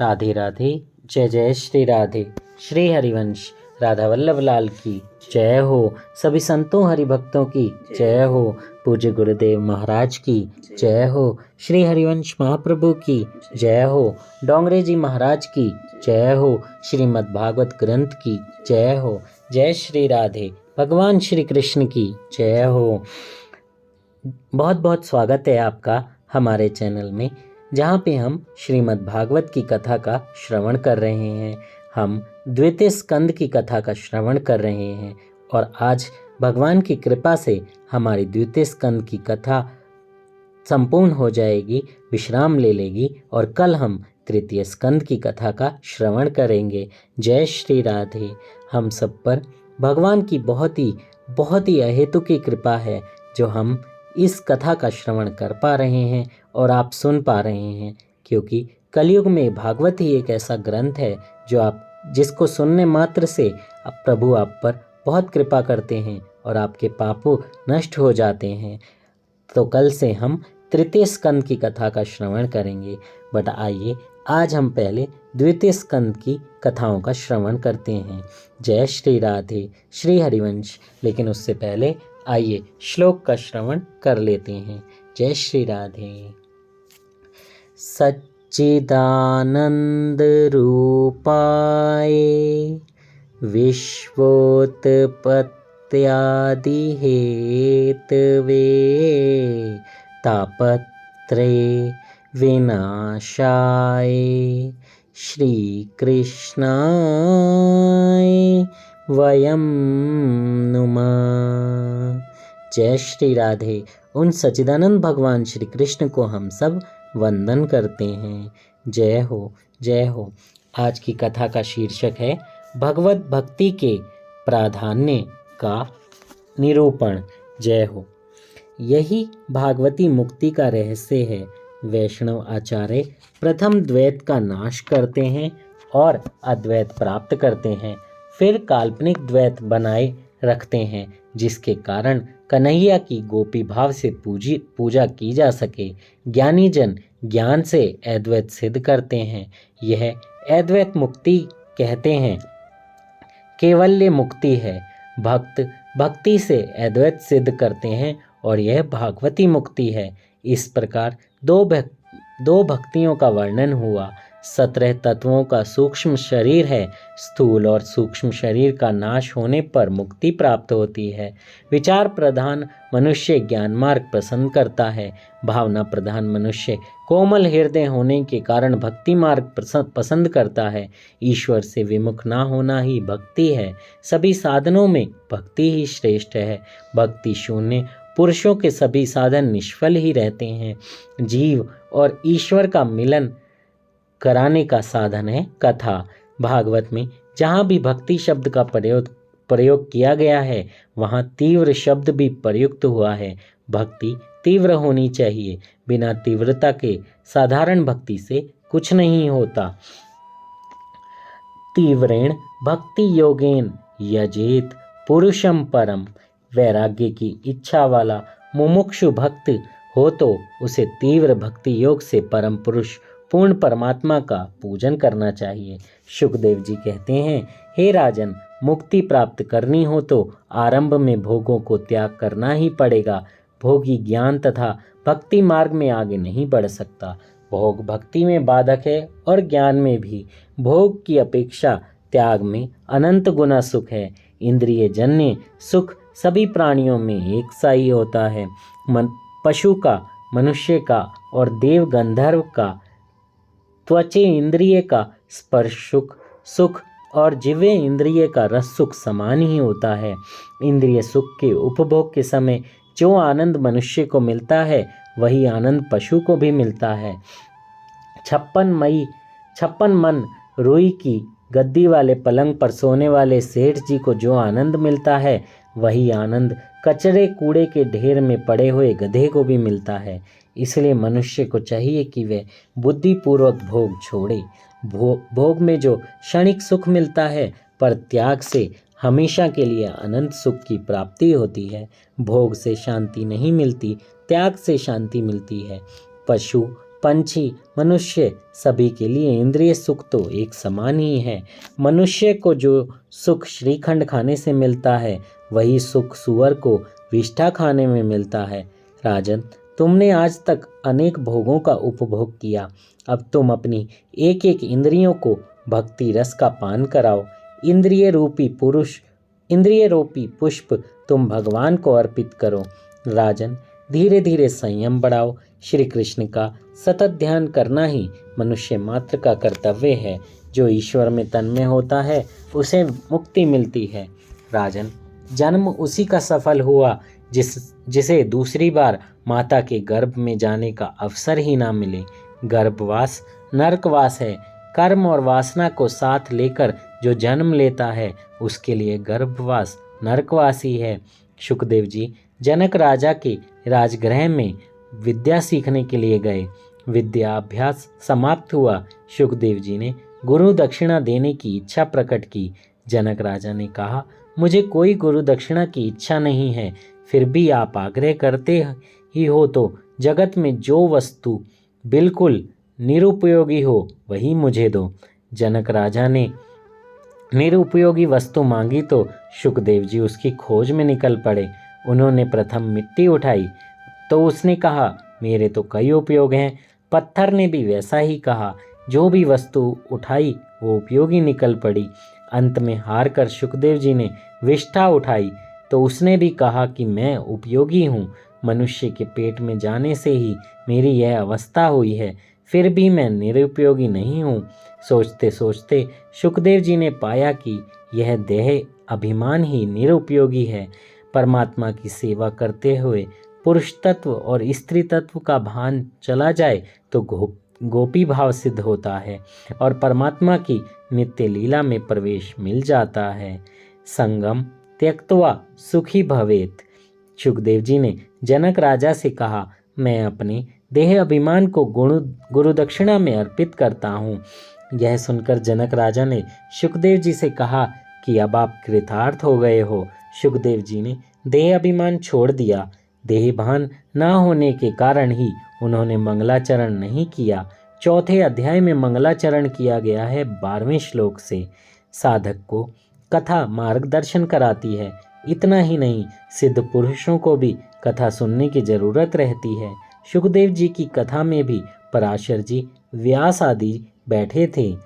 राधे राधे। जय जय श्री राधे। श्री हरिवंश राधा वल्लभ लाल की जय हो। सभी संतों हरिभक्तों की जय हो। पूज्य गुरुदेव महाराज की जय हो। श्री हरिवंश महाप्रभु की जय हो। डोंगरे जी महाराज की जय हो। श्रीमद् भागवत ग्रंथ की जय हो। जय श्री राधे। भगवान श्री कृष्ण की जय हो। बहुत बहुत स्वागत है आपका हमारे चैनल में, जहाँ पे हम श्रीमद् भागवत की कथा का श्रवण कर रहे हैं। हम द्वितीय स्कंद की कथा का श्रवण कर रहे हैं और आज भगवान की कृपा से हमारी द्वितीय स्कंद की कथा संपूर्ण हो जाएगी, विश्राम ले लेगी और कल हम तृतीय स्कंद की कथा का श्रवण करेंगे। जय श्री राधे। हम सब पर भगवान की बहुत ही अहेतुकी कृपा है जो हम इस कथा का श्रवण कर पा रहे हैं और आप सुन पा रहे हैं, क्योंकि कलयुग में भागवत ही एक ऐसा ग्रंथ है जिसको सुनने मात्र से प्रभु आप पर बहुत कृपा करते हैं और आपके पापों नष्ट हो जाते हैं। तो कल से हम तृतीय स्कंद की कथा का श्रवण करेंगे, बट आइए आज हम पहले द्वितीय स्कंद की कथाओं का श्रवण करते हैं। जय श्री राधे। श्री हरिवंश। लेकिन उससे पहले आइए श्लोक का श्रवण कर लेते हैं। जय श्री राधे। सच्चिदानंद रूपाय विश्वोत्पत्त्यादि हेतवे तापत्रय विनाशाय श्री कृष्णाय वयं नुमः। जय श्री राधे। उन सच्चिदानंद भगवान श्री कृष्ण को हम सब वंदन करते हैं। जय हो, जय हो। आज की कथा का शीर्षक है भगवत भक्ति के प्राधान्य का निरूपण। जय हो। यही भागवती मुक्ति का रहस्य है। वैष्णव आचार्य प्रथम द्वैत का नाश करते हैं और अद्वैत प्राप्त करते हैं, फिर काल्पनिक द्वैत बनाए रखते हैं, जिसके कारण कन्हैया की गोपी भाव से पूजा की जा सके। ज्ञानी जन ज्ञान से अद्वैत सिद्ध करते हैं। यह अद्वैत मुक्ति कहते हैं। केवल्य मुक्ति है। भक्त भक्ति से अद्वैत सिद्ध करते हैं और यह भागवती मुक्ति है। इस प्रकार दो भक्तियों का वर्णन हुआ। 17 तत्वों का सूक्ष्म शरीर है। स्थूल और सूक्ष्म शरीर का नाश होने पर मुक्ति प्राप्त होती है। विचार प्रधान मनुष्य ज्ञान मार्ग पसंद करता है। भावना प्रधान मनुष्य कोमल हृदय होने के कारण भक्ति मार्ग पसंद करता है। ईश्वर से विमुख ना होना ही भक्ति है। सभी साधनों में भक्ति ही श्रेष्ठ है। भक्ति शून्य पुरुषों के सभी साधन निष्फल ही रहते हैं। जीव और ईश्वर का मिलन कराने का साधन है कथा। भागवत में जहाँ भी भक्ति शब्द का प्रयोग किया गया है, वहाँ तीव्र शब्द भी प्रयुक्त हुआ है। भक्ति तीव्र होनी चाहिए। बिना तीव्रता के साधारण भक्ति से कुछ नहीं होता। तीव्रेण भक्ति योगेन यजेत पुरुषम परम। वैराग्य की इच्छा वाला मुमुक्षु भक्त हो तो उसे तीव्र भक्ति योग से परम पुरुष पूर्ण परमात्मा का पूजन करना चाहिए। शुकदेव जी कहते हैं, हे राजन, मुक्ति प्राप्त करनी हो तो आरंभ में भोगों को त्याग करना ही पड़ेगा। भोगी ज्ञान तथा भक्ति मार्ग में आगे नहीं बढ़ सकता। भोग भक्ति में बाधक है और ज्ञान में भी। भोग की अपेक्षा त्याग में अनंत गुना सुख है। इंद्रिय जन्य सुख सभी प्राणियों में एक सा ही होता है। पशु का, मनुष्य का और देव गंधर्व का त्वचे इंद्रिय का स्पर्श सुख और जिह्वे इंद्रिय का रस सुख समान ही होता है। इंद्रिय सुख के उपभोग के समय जो आनंद मनुष्य को मिलता है, वही आनंद पशु को भी मिलता है। 56 मन रुई की गद्दी वाले पलंग पर सोने वाले सेठ जी को जो आनंद मिलता है, वही आनंद कचरे कूड़े के ढेर में पड़े हुए गधे को भी मिलता है। इसलिए मनुष्य को चाहिए कि वह बुद्धिपूर्वक भोग छोड़े। भोग में जो क्षणिक सुख मिलता है, पर त्याग से हमेशा के लिए अनंत सुख की प्राप्ति होती है। भोग से शांति नहीं मिलती, त्याग से शांति मिलती है। पशु पंछी, मनुष्य सभी के लिए इंद्रिय सुख तो एक समान ही है। मनुष्य को जो सुख श्रीखंड खाने से मिलता है, वही सुख सूअर को विष्ठा खाने में मिलता है। राजन, तुमने आज तक अनेक भोगों का उपभोग किया, अब तुम अपनी एक एक इंद्रियों को भक्ति रस का पान कराओ। इंद्रिय रूपी पुष्प तुम भगवान को अर्पित करो। राजन, धीरे धीरे संयम बढ़ाओ। श्री कृष्ण का सतत ध्यान करना ही मनुष्य मात्र का कर्तव्य है। जो ईश्वर में तन्मय होता है, उसे मुक्ति मिलती है। राजन, जन्म उसी का सफल हुआ जिसे दूसरी बार माता के गर्भ में जाने का अवसर ही ना मिले। गर्भवास नरकवास है। कर्म और वासना को साथ लेकर जो जन्म लेता है, उसके लिए गर्भवास नरकवास ही है। शुकदेव जी जनक राजा के राजगृह में विद्या सीखने के लिए गए। विद्याभ्यास समाप्त हुआ। शुकदेव जी ने गुरु दक्षिणा देने की इच्छा प्रकट की। जनक राजा ने कहा, मुझे कोई गुरु दक्षिणा की इच्छा नहीं है, फिर भी आप आग्रह करते ही हो तो जगत में जो वस्तु बिल्कुल निरुपयोगी हो वही मुझे दो। जनक राजा ने निरुपयोगी वस्तु मांगी तो शुकदेव जी उसकी खोज में निकल पड़े। उन्होंने प्रथम मिट्टी उठाई तो उसने कहा, मेरे तो कई उपयोग हैं। पत्थर ने भी वैसा ही कहा। जो भी वस्तु उठाई वो उपयोगी निकल पड़ी। अंत में हार कर शुकदेव जी ने विष्ठा उठाई तो उसने भी कहा कि मैं उपयोगी हूँ। मनुष्य के पेट में जाने से ही मेरी यह अवस्था हुई है, फिर भी मैं निरुपयोगी नहीं हूँ। सोचते सोचते शुकदेव जी ने पाया कि यह देह अभिमान ही निरुपयोगी है। परमात्मा की सेवा करते हुए पुरुष तत्व और स्त्री तत्व का भान चला जाए तो गोपी भाव सिद्ध होता है और परमात्मा की नित्य लीला में प्रवेश मिल जाता है। संगम त्यक्त्वा सुखी भवेत। शुकदेव जी ने जनक राजा से कहा, मैं अपने देह अभिमान को गुरु दक्षिणा में अर्पित करता हूँ। यह सुनकर जनक राजा ने शुकदेव जी से कहा कि अब आप कृतार्थ हो गए हो। शुकदेव जी ने देह अभिमान छोड़ दिया। देह भान न होने के कारण ही उन्होंने मंगलाचरण नहीं किया। चौथे अध्याय में मंगलाचरण किया गया है 12वें श्लोक से। साधक को कथा मार्गदर्शन कराती है। इतना ही नहीं, सिद्ध पुरुषों को भी कथा सुनने की जरूरत रहती है। शुकदेव जी की कथा में भी पराशर जी, व्यास आदि बैठे थे।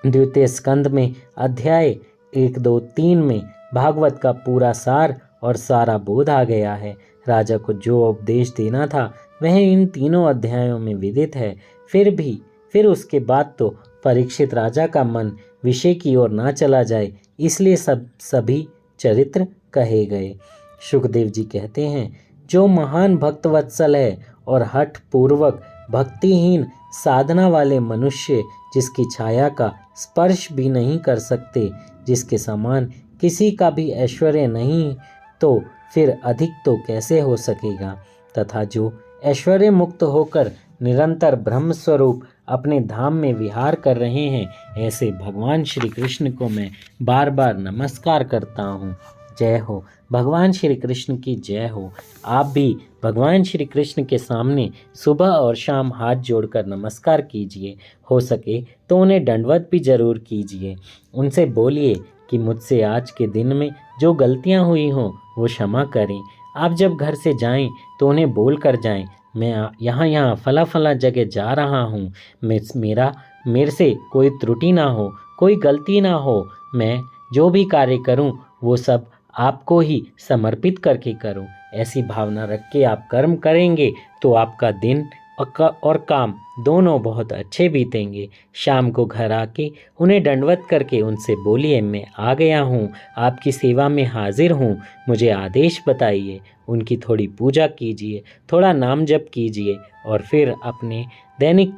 द्वितीय स्कंद में अध्याय 1, 2, 3 में भागवत का पूरा सार और सारा बोध आ गया है। राजा को जो उपदेश देना था वह इन तीनों अध्यायों में विदित है। फिर उसके बाद तो परीक्षित राजा का मन विषय की ओर ना चला जाए, इसलिए सभी चरित्र कहे गए। शुकदेव जी कहते हैं, जो महान भक्त वत्सल है और हठ पूर्वक भक्तिहीन साधना वाले मनुष्य जिसकी छाया का स्पर्श भी नहीं कर सकते, जिसके समान किसी का भी ऐश्वर्य नहीं, तो फिर अधिक तो कैसे हो सकेगा। तथा जो ऐश्वर्य मुक्त होकर निरंतर ब्रह्म स्वरूप अपने धाम में विहार कर रहे हैं, ऐसे भगवान श्री कृष्ण को मैं बार बार नमस्कार करता हूँ। जय हो, भगवान श्री कृष्ण की जय हो। आप भी भगवान श्री कृष्ण के सामने सुबह और शाम हाथ जोड़कर नमस्कार कीजिए। हो सके तो उन्हें दंडवत भी जरूर कीजिए। उनसे बोलिए कि मुझसे आज के दिन में जो गलतियां हुई हों वो क्षमा करें। आप जब घर से जाएं तो उन्हें बोल कर जाएं, मैं यहाँ फला जगह जा रहा हूँ, मेरे से कोई त्रुटि ना हो, कोई गलती ना हो। मैं जो भी कार्य करूँ वो सब आपको ही समर्पित करके करूं। ऐसी भावना रख के आप कर्म करेंगे तो आपका दिन और काम दोनों बहुत अच्छे बीतेंगे। शाम को घर आके उन्हें दंडवत करके उनसे बोलिए, मैं आ गया हूँ, आपकी सेवा में हाजिर हूँ, मुझे आदेश बताइए। उनकी थोड़ी पूजा कीजिए, थोड़ा नाम जप कीजिए और फिर अपने दैनिक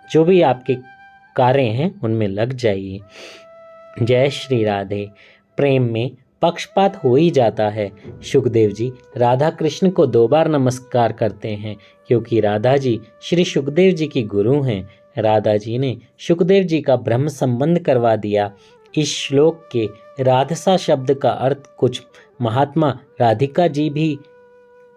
जो भी आपके कार्य हैं उनमें लग जाइए। जय श्री राधे। प्रेम में पक्षपात हो ही जाता है। शुकदेव जी राधा कृष्ण को 2 बार नमस्कार करते हैं क्योंकि राधा जी श्री शुकदेव जी की गुरु हैं। राधा जी ने शुकदेव जी का ब्रह्म संबंध करवा दिया। इस श्लोक के राधसा शब्द का अर्थ कुछ महात्मा राधिका जी भी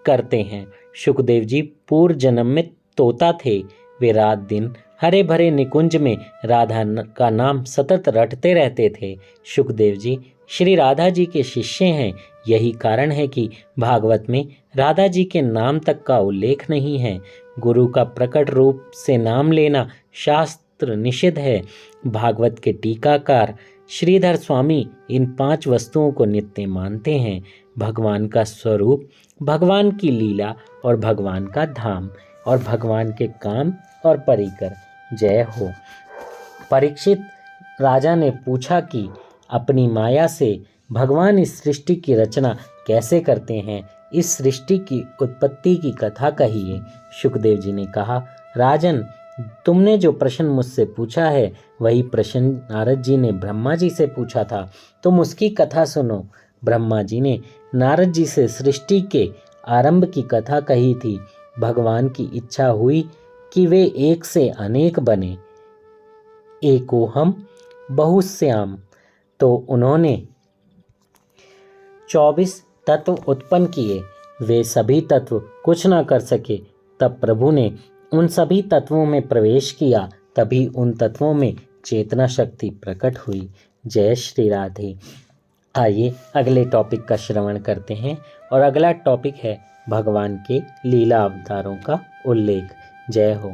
करते हैं। शुकदेव जी पूर्व जन्म में तोता थे। वे रात दिन हरे भरे निकुंज में राधा का नाम सतत रटते रहते थे। शुकदेव जी श्री राधा जी के शिष्य हैं। यही कारण है कि भागवत में राधा जी के नाम तक का उल्लेख नहीं है। गुरु का प्रकट रूप से नाम लेना शास्त्र निषिद्ध है। भागवत के टीकाकार श्रीधर स्वामी इन 5 वस्तुओं को नित्य मानते हैं: भगवान का स्वरूप, भगवान की लीला और भगवान का धाम और भगवान के काम और परिकर। जय हो। परीक्षित राजा ने पूछा कि अपनी माया से भगवान इस सृष्टि की रचना कैसे करते हैं? इस सृष्टि की उत्पत्ति की कथा कहिए। शुकदेव जी ने कहा, राजन, तुमने जो प्रश्न मुझसे पूछा है वही प्रश्न नारद जी ने ब्रह्मा जी से पूछा था। तुम उसकी कथा सुनो। ब्रह्मा जी ने नारद जी से सृष्टि के आरंभ की कथा कही थी। भगवान की इच्छा हुई कि वे एक से अनेक बने, एकोहम बहुश्याम, तो उन्होंने 24 तत्व उत्पन्न किए। वे सभी तत्व कुछ न कर सके। तब प्रभु ने उन सभी तत्वों में प्रवेश किया। तभी उन तत्वों में चेतना शक्ति प्रकट हुई। जय श्री राधे। आइए अगले टॉपिक का श्रवण करते हैं और अगला टॉपिक है भगवान के लीला अवतारों का उल्लेख। जय हो।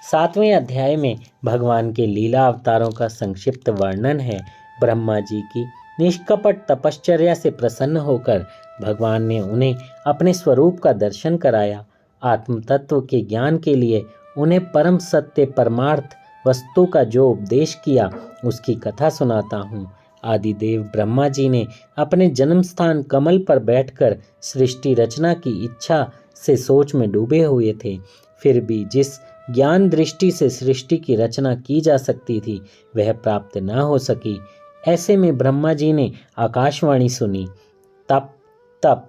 7वें अध्याय में भगवान के लीला अवतारों का संक्षिप्त वर्णन है। ब्रह्मा जी की निष्कपट तपश्चर्या से प्रसन्न होकर भगवान ने उन्हें अपने स्वरूप का दर्शन कराया। आत्म तत्व के ज्ञान के लिए उन्हें परम सत्य परमार्थ वस्तु का जो उपदेश किया उसकी कथा सुनाता हूँ। आदिदेव ब्रह्मा जी ने अपने जन्म स्थान कमल पर बैठकर सृष्टि रचना की इच्छा से सोच में डूबे हुए थे। फिर भी जिस ज्ञान दृष्टि से सृष्टि की रचना की जा सकती थी वह प्राप्त न हो सकी। ऐसे में ब्रह्मा जी ने आकाशवाणी सुनी, तप तप।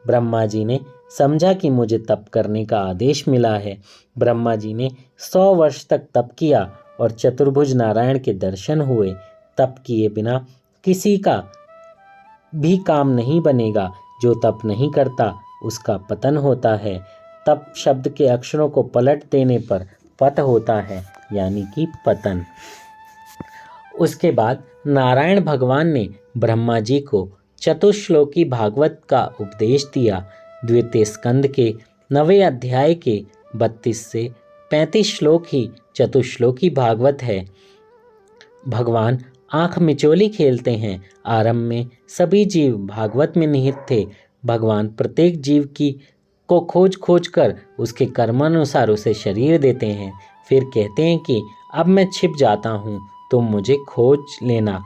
ब्रह्मा जी ने समझा कि मुझे तप करने का आदेश मिला है। ब्रह्मा जी ने 100 वर्ष तक तप किया और चतुर्भुज नारायण के दर्शन हुए। तप किए बिना किसी का भी काम नहीं बनेगा। जो तप नहीं करता उसका पतन होता है। तप शब्द के अक्षरों को पलट देने पर पत होता है, यानी कि पतन। उसके बाद नारायण भगवान ने ब्रह्मा जी को चतुश्लोकी भागवत का उपदेश दिया। द्वितीय स्कंद के 9वें अध्याय के 32 से 35 श्लोक ही चतुश्लोकी भागवत है। भगवान आंख मिचोली खेलते हैं। आरंभ में सभी जीव भागवत में निहित थे। भगवान प्रत्येक जीव को खोज खोज कर उसके कर्मानुसार उसे शरीर देते हैं। फिर कहते हैं कि अब मैं छिप जाता हूँ, तुम मुझे खोज लेना।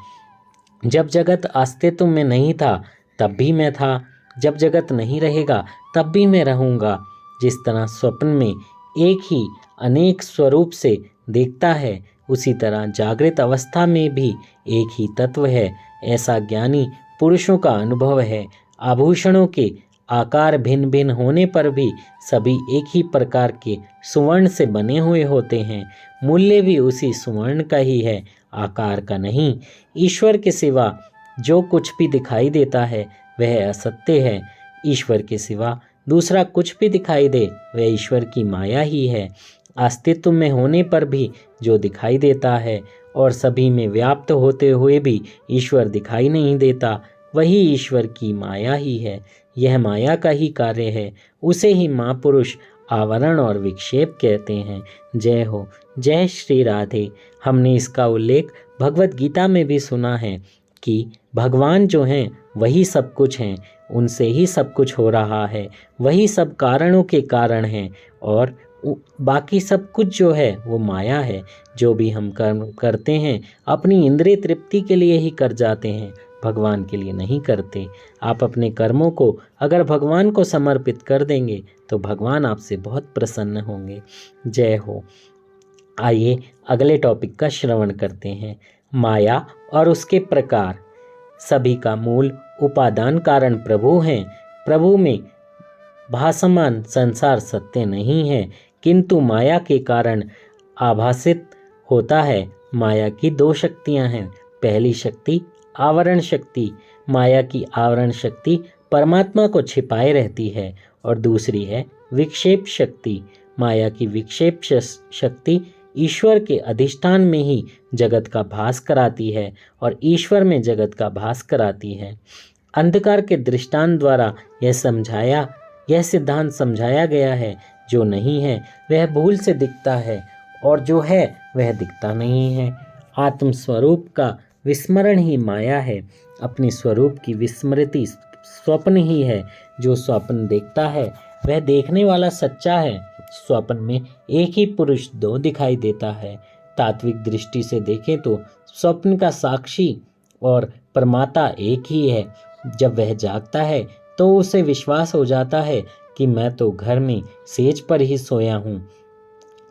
जब जगत अस्तित्व में नहीं था तब भी मैं था, जब जगत नहीं रहेगा तब भी मैं रहूँगा। जिस तरह स्वप्न में एक ही अनेक स्वरूप से देखता है, उसी तरह जागृत अवस्था में भी एक ही तत्व है। ऐसा ज्ञानी पुरुषों का अनुभव है। आभूषणों के आकार भिन्न भिन्न होने पर भी सभी एक ही प्रकार के सुवर्ण से बने हुए होते हैं। मूल्य भी उसी सुवर्ण का ही है, आकार का नहीं। ईश्वर के सिवा जो कुछ भी दिखाई देता है वह असत्य है। ईश्वर के सिवा दूसरा कुछ भी दिखाई दे वह ईश्वर की माया ही है। अस्तित्व में होने पर भी जो दिखाई देता है और सभी में व्याप्त होते हुए भी ईश्वर दिखाई नहीं देता, वही ईश्वर की माया ही है। यह माया का ही कार्य है। उसे ही महापुरुष आवरण और विक्षेप कहते हैं। जय हो। जय श्री राधे। हमने इसका उल्लेख भगवत गीता में भी सुना है कि भगवान जो हैं वही सब कुछ हैं, उनसे ही सब कुछ हो रहा है, वही सब कारणों के कारण हैं और बाकी सब कुछ जो है वो माया है। जो भी हम कर्म करते हैं अपनी इंद्रिय तृप्ति के लिए ही कर जाते हैं, भगवान के लिए नहीं करते। आप अपने कर्मों को अगर भगवान को समर्पित कर देंगे तो भगवान आपसे बहुत प्रसन्न होंगे। जय हो। आइए अगले टॉपिक का श्रवण करते हैं। माया और उसके प्रकार। सभी का मूल उपादान कारण प्रभु हैं। प्रभु में भासमान संसार सत्य नहीं है, किंतु माया के कारण आभासित होता है। माया की 2 शक्तियां हैं। पहली शक्ति आवरण शक्ति। माया की आवरण शक्ति परमात्मा को छिपाए रहती है और दूसरी है विक्षेप शक्ति। माया की विक्षेप शक्ति ईश्वर के अधिष्ठान में ही जगत का भास कराती है और ईश्वर में जगत का भास कराती है। अंधकार के दृष्टांत द्वारा यह सिद्धांत समझाया गया है, जो नहीं है वह भूल से दिखता है और जो है वह दिखता नहीं है। आत्म स्वरूप का विस्मरण ही माया है। अपने स्वरूप की विस्मृति स्वप्न ही है। जो स्वप्न देखता है वह देखने वाला सच्चा है। स्वप्न में एक ही पुरुष दो दिखाई देता है। तात्विक दृष्टि से देखें तो स्वप्न का साक्षी और प्रमाता एक ही है। जब वह जागता है तो उसे विश्वास हो जाता है कि मैं तो घर में सेज पर ही सोया हूँ।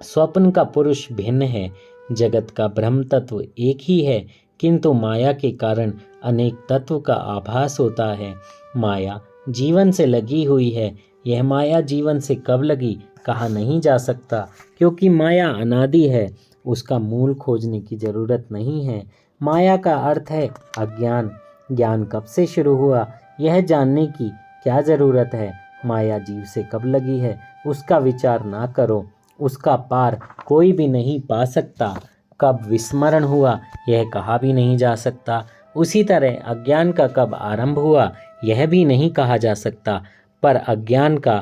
स्वप्न का पुरुष भिन्न है। जगत का ब्रह्म तत्व एक ही है, किंतु माया के कारण अनेक तत्व का आभास होता है। माया जीवन से लगी हुई है। यह माया जीवन से कब लगी कहा नहीं जा सकता, क्योंकि माया अनादि है। उसका मूल खोजने की जरूरत नहीं है। माया का अर्थ है अज्ञान। ज्ञान कब से शुरू हुआ यह जानने की क्या जरूरत है। माया जीव से कब लगी है उसका विचार ना करो। उसका पार कोई भी नहीं पा सकता। कब विस्मरण हुआ यह कहा भी नहीं जा सकता। उसी तरह अज्ञान का कब आरंभ हुआ यह भी नहीं कहा जा सकता। पर अज्ञान का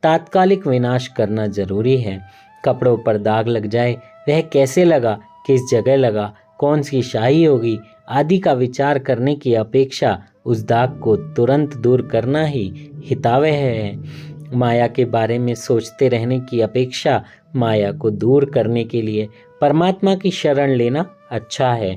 तात्कालिक विनाश करना जरूरी है। कपड़ों पर दाग लग जाए, वह कैसे लगा, किस जगह लगा, कौन सी शाही होगी आदि का विचार करने की अपेक्षा उस दाग को तुरंत दूर करना ही हितावह है। माया के बारे में सोचते रहने की अपेक्षा माया को दूर करने के लिए परमात्मा की शरण लेना अच्छा है।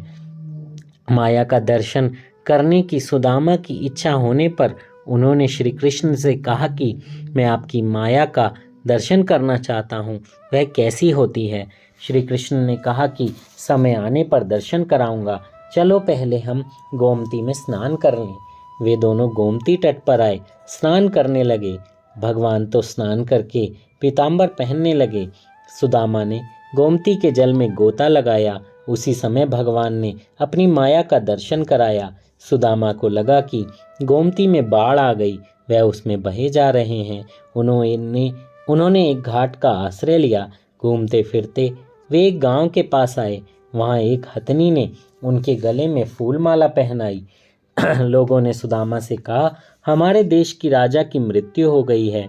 माया का दर्शन करने की सुदामा की इच्छा होने पर उन्होंने श्री कृष्ण से कहा कि मैं आपकी माया का दर्शन करना चाहता हूँ, वह कैसी होती है। श्री कृष्ण ने कहा कि समय आने पर दर्शन कराऊंगा। चलो पहले हम गोमती में स्नान कर लें। वे दोनों गोमती तट पर आए, स्नान करने लगे। भगवान तो स्नान करके पीताम्बर पहनने लगे। सुदामा ने गोमती के जल में गोता लगाया। उसी समय भगवान ने अपनी माया का दर्शन कराया। सुदामा को लगा कि गोमती में बाढ़ आ गई, वह उसमें बहे जा रहे हैं। उन्होंने एक घाट का आश्रय लिया। घूमते फिरते वे एक गांव के पास आए। वहां एक हथनी ने उनके गले में फूल माला पहनाई। लोगों ने सुदामा से कहा, हमारे देश की राजा की मृत्यु हो गई है।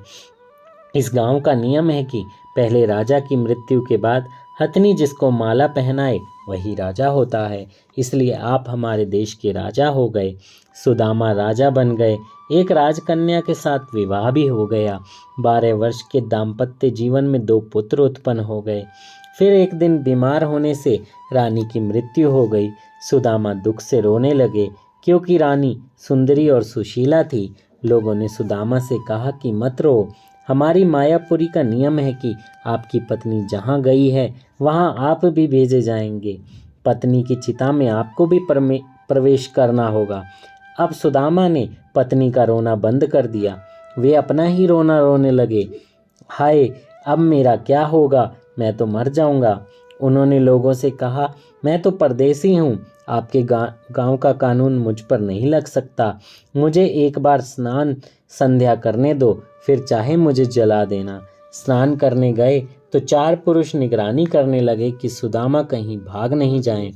इस गांव का नियम है कि पहले राजा की मृत्यु के बाद हथनी जिसको माला पहनाए वही राजा होता है, इसलिए आप हमारे देश के राजा हो गए। सुदामा राजा बन गए। एक राजकन्या के साथ विवाह भी हो गया। 12 वर्ष के दाम्पत्य जीवन में 2 पुत्र उत्पन्न हो गए। फिर एक दिन बीमार होने से रानी की मृत्यु हो गई। सुदामा दुख से रोने लगे, क्योंकि रानी सुंदरी और सुशीला थी। लोगों ने सुदामा से कहा कि मत रो, हमारी मायापुरी का नियम है कि आपकी पत्नी जहाँ गई है वहाँ आप भी भेजे जाएंगे। पत्नी की चिता में आपको भी प्रवेश करना होगा। अब सुदामा ने पत्नी का रोना बंद कर दिया। वे अपना ही रोना रोने लगे। हाय, अब मेरा क्या होगा, मैं तो मर जाऊंगा। उन्होंने लोगों से कहा, मैं तो परदेसी हूँ, आपके गांव का कानून मुझ पर नहीं लग सकता। मुझे एक बार स्नान संध्या करने दो, फिर चाहे मुझे जला देना। स्नान करने गए तो 4 पुरुष निगरानी करने लगे कि सुदामा कहीं भाग नहीं जाएं।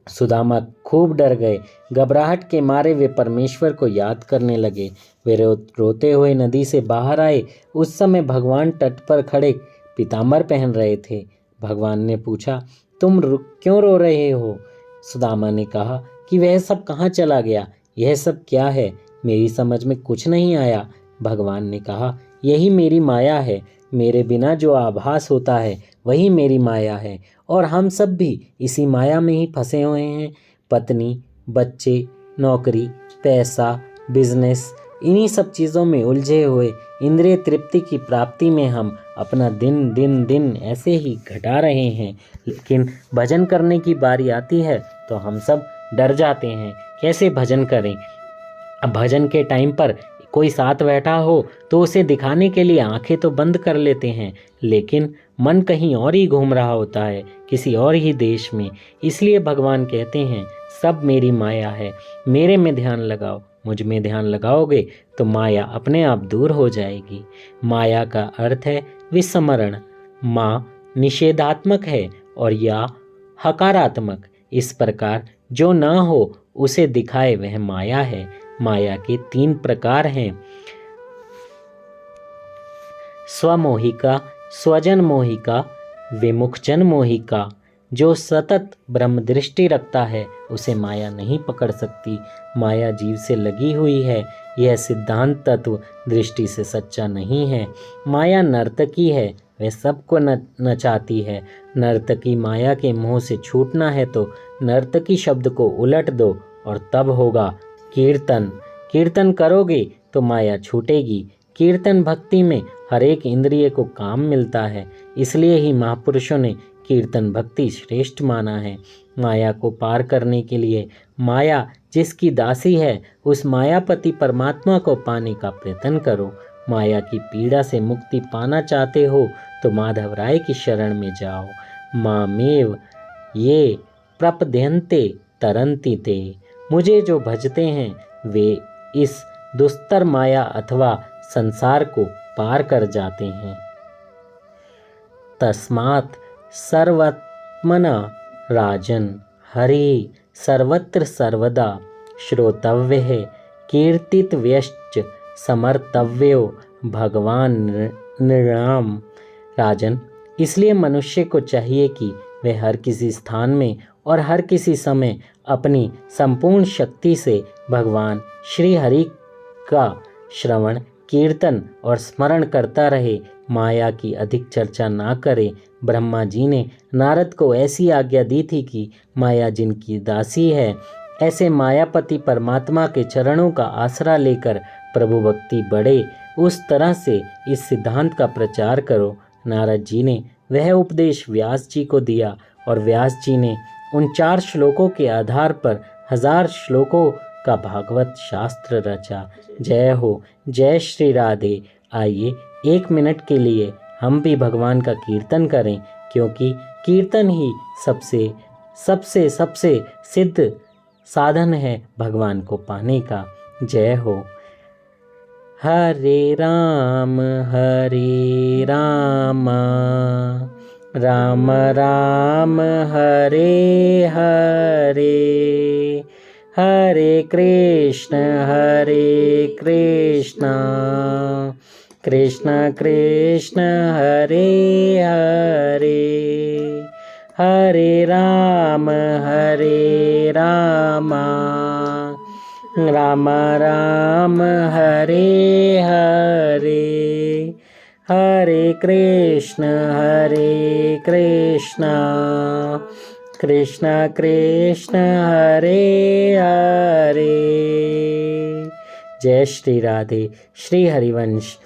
सुदामा खूब डर गए। घबराहट के मारे वे परमेश्वर को याद करने लगे। वे रोते हुए नदी से बाहर आए। उस समय भगवान तट पर खड़े पीताम्बर पहन रहे थे। भगवान ने पूछा, तुम क्यों रो रहे हो? सुदामा ने कहा कि वह सब कहाँ चला गया, यह सब क्या है, मेरी समझ में कुछ नहीं आया। भगवान ने कहा, यही मेरी माया है। मेरे बिना जो आभास होता है वही मेरी माया है, और हम सब भी इसी माया में ही फंसे हुए हैं। पत्नी, बच्चे, नौकरी, पैसा, बिजनेस, इन्हीं सब चीज़ों में उलझे हुए इंद्रिय तृप्ति की प्राप्ति में हम अपना दिन ऐसे ही घटा रहे हैं। लेकिन भजन करने की बारी आती है तो हम सब डर जाते हैं, कैसे भजन करें। अब भजन के टाइम पर कोई साथ बैठा हो तो उसे दिखाने के लिए आंखें तो बंद कर लेते हैं, लेकिन मन कहीं और ही घूम रहा होता है, किसी और ही देश में। इसलिए भगवान कहते हैं, सब मेरी माया है, मेरे में ध्यान लगाओ, मुझ में ध्यान लगाओगे तो माया अपने आप दूर हो जाएगी। माया का अर्थ है विस्मरण। माँ निषेधात्मक है और या हकारात्मक। इस प्रकार जो न हो उसे दिखाए वह माया है। माया के 3 प्रकार हैं, स्वमोहिका, स्वजन मोहिका, विमुखजन मोहिका। जो सतत ब्रह्म दृष्टि रखता है उसे माया नहीं पकड़ सकती। माया जीव से लगी हुई है, यह सिद्धांत तत्व दृष्टि से सच्चा नहीं है। माया नर्तकी है, वह सबको नचाती है। नर्तकी माया के मोह से छूटना है तो नर्तकी शब्द को उलट दो और तब होगा कीर्तन। कीर्तन करोगे तो माया छूटेगी। कीर्तन भक्ति में हर एक इंद्रिय को काम मिलता है, इसलिए ही महापुरुषों ने कीर्तन भक्ति श्रेष्ठ माना है। माया को पार करने के लिए माया जिसकी दासी है उस मायापति परमात्मा को पाने का प्रयत्न करो। माया की पीड़ा से मुक्ति पाना चाहते हो तो माधव राय की शरण में जाओ। मामेव ये प्रपद्यन्ते तरन्ति ते। मुझे जो भजते हैं वे इस दुस्तर माया अथवा संसार को पार कर जाते हैं। तस्मात् सर्वात्मना राजन हरि सर्वत्र सर्वदा श्रोतव्य कीर्तितव्यश्च समर्तव्यो भगवान नृणाम। राजन, इसलिए मनुष्य को चाहिए कि वह हर किसी स्थान में और हर किसी समय अपनी संपूर्ण शक्ति से भगवान श्री हरि का श्रवण, कीर्तन और स्मरण करता रहे। माया की अधिक चर्चा ना करे। ब्रह्मा जी ने नारद को ऐसी आज्ञा दी थी कि माया जिनकी दासी है ऐसे मायापति परमात्मा के चरणों का आसरा लेकर प्रभु भक्ति बढ़े, उस तरह से इस सिद्धांत का प्रचार करो। नारद जी ने वह उपदेश व्यास जी को दिया और व्यास जी ने उन 4 श्लोकों के आधार पर 1000 श्लोकों का भागवत शास्त्र रचा। जय हो, जय श्री राधे। आइए 1 मिनट के लिए हम भी भगवान का कीर्तन करें, क्योंकि कीर्तन ही सबसे सिद्ध साधन है भगवान को पाने का। जय हो। हरे राम राम राम हरे हरे, हरे कृष्ण कृष्ण कृष्ण हरे हरे, हरे राम राम राम हरे हरे, हरे कृष्ण कृष्ण कृष्ण हरे हरे। जय श्री राधे। श्री हरिवंश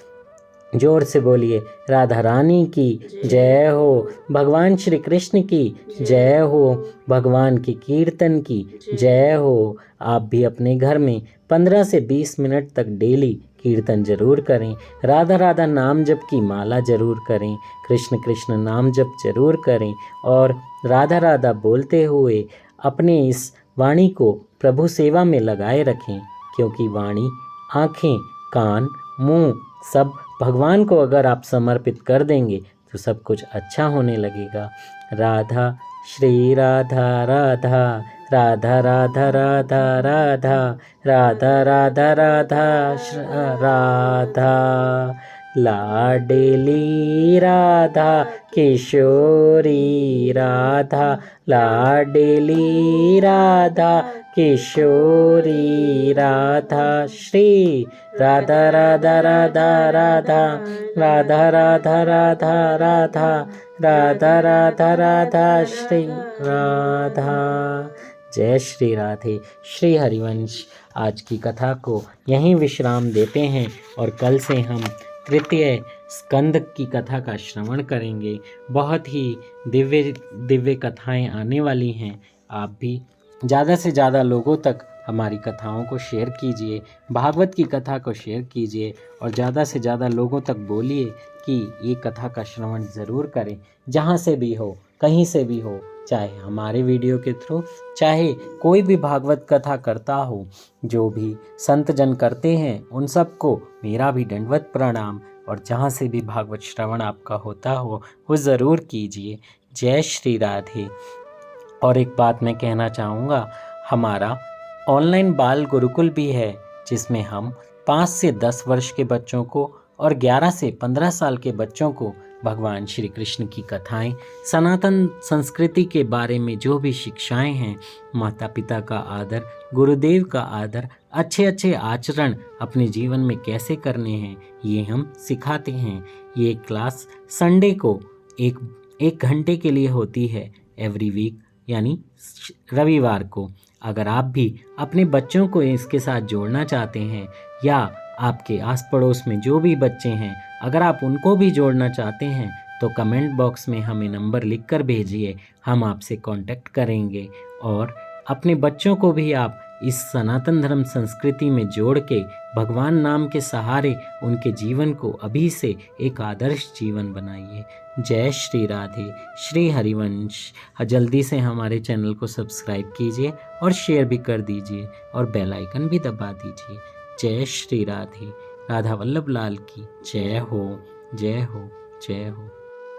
जोर से बोलिए। राधा रानी की जय हो, भगवान श्री कृष्ण की जय हो, भगवान के कीर्तन की जय हो। आप भी अपने घर में 15 से 20 मिनट तक डेली कीर्तन जरूर करें। राधा राधा नाम जप की माला जरूर करें। कृष्ण कृष्ण नाम जप जरूर करें और राधा राधा बोलते हुए अपने इस वाणी को प्रभु सेवा में लगाए रखें, क्योंकि वाणी, आँखें, कान, मुंह सब भगवान को अगर आप समर्पित कर देंगे तो सब कुछ अच्छा होने लगेगा। राधा श्री राधा राधा राधा राधा राधा राधा राधा राधा राधा राधा, लाडली राधा किशोरी राधा, लाडली राधा किशोरी राधा, श्री राधा राधा राधा राधा राधा राधा राधा राधा राधा राधा राधा श्री राधा। जय श्री राधे। श्री हरिवंश आज की कथा को यहीं विश्राम देते हैं और कल से हम तृतीय स्कंद की कथा का श्रवण करेंगे। बहुत ही दिव्य कथाएं आने वाली हैं। आप भी ज़्यादा से ज़्यादा लोगों तक हमारी कथाओं को शेयर कीजिए, भागवत की कथा को शेयर कीजिए और ज़्यादा से ज़्यादा लोगों तक बोलिए कि ये कथा का श्रवण ज़रूर करें। जहाँ से भी हो कहीं से भी हो, चाहे हमारे वीडियो के थ्रू, चाहे कोई भी भागवत कथा करता हो, जो भी संत जन करते हैं उन सबको मेरा भी दंडवत प्रणाम। और जहाँ से भी भागवत श्रवण आपका होता हो वो ज़रूर कीजिए। जय श्री राधे। और एक बात मैं कहना चाहूँगा, हमारा ऑनलाइन बाल गुरुकुल भी है, जिसमें हम 5 से 10 वर्ष के बच्चों को और 11 से 15 साल के बच्चों को भगवान श्री कृष्ण की कथाएं, सनातन संस्कृति के बारे में जो भी शिक्षाएं हैं, माता पिता का आदर, गुरुदेव का आदर, अच्छे अच्छे आचरण अपने जीवन में कैसे करने हैं, ये हम सिखाते हैं। ये क्लास संडे को एक घंटे के लिए होती है, एवरी वीक, यानी रविवार को। अगर आप भी अपने बच्चों को इसके साथ जोड़ना चाहते हैं, या आपके आस पड़ोस में जो भी बच्चे हैं अगर आप उनको भी जोड़ना चाहते हैं, तो कमेंट बॉक्स में हमें नंबर लिखकर भेजिए, हम आपसे कांटेक्ट करेंगे। और अपने बच्चों को भी आप इस सनातन धर्म संस्कृति में जोड़ के भगवान नाम के सहारे उनके जीवन को अभी से एक आदर्श जीवन बनाइए। जय श्री राधे, श्री हरिवंश। जल्दी से हमारे चैनल को सब्सक्राइब कीजिए और शेयर भी कर दीजिए और बेल आइकन भी दबा दीजिए। जय श्री राधे। राधा वल्लभ लाल की जय हो, जय हो, जय हो।